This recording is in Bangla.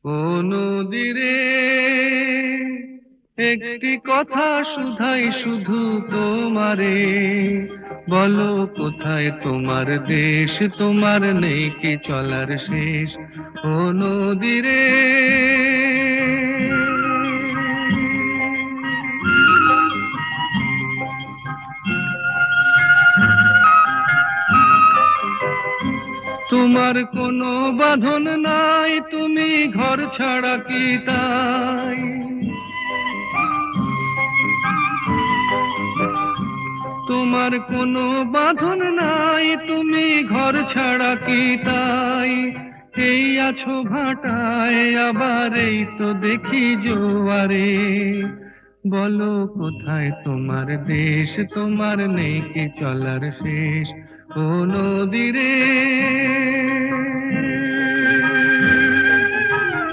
ও নদীরে একটি কথা শুধাই শুধু তোমারে, বলো কোথায় তোমার দেশ, তোমার নেই কি চলার শেষ। ও নদীরে তোমার কোনো বাঁধন নাই, তুমি ঘর ছাড়া কি তাই। তোমার কোনো বাঁধন নাই, তুমি ঘর ছাড়া কি তাই। এই আছো ভাটায়, আবার এই তো দেখি জোয়ারে, বলো কোথায় তোমার দেশ, তোমার নেই কি চলার শেষ। ও নদীরে